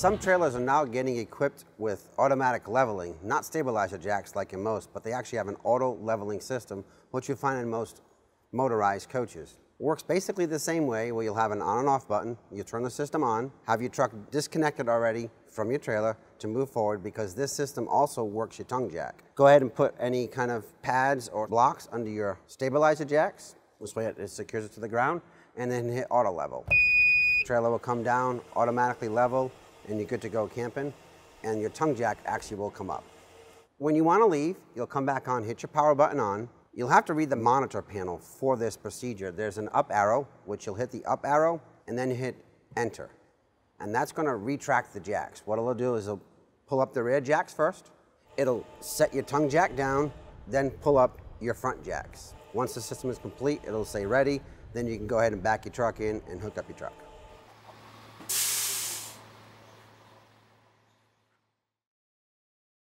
Some trailers are now getting equipped with automatic leveling, not stabilizer jacks like in most, but they actually have an auto leveling system, which you find in most motorized coaches. Works basically the same way, where you'll have an on and off button, you turn the system on, have your truck disconnected already from your trailer to move forward, because this system also works your tongue jack. Go ahead and put any kind of pads or blocks under your stabilizer jacks, this way it secures it to the ground, and then hit auto level. Trailer will come down, automatically level, and you're good to go camping, and your tongue jack actually will come up. When you want to leave, you'll come back on, hit your power button on. You'll have to read the monitor panel for this procedure. There's an up arrow, which you'll hit the up arrow, and then hit enter. And that's going to retract the jacks. What it'll do is it'll pull up the rear jacks first, it'll set your tongue jack down, then pull up your front jacks. Once the system is complete, it'll say ready, then you can go ahead and back your truck in and hook up your truck.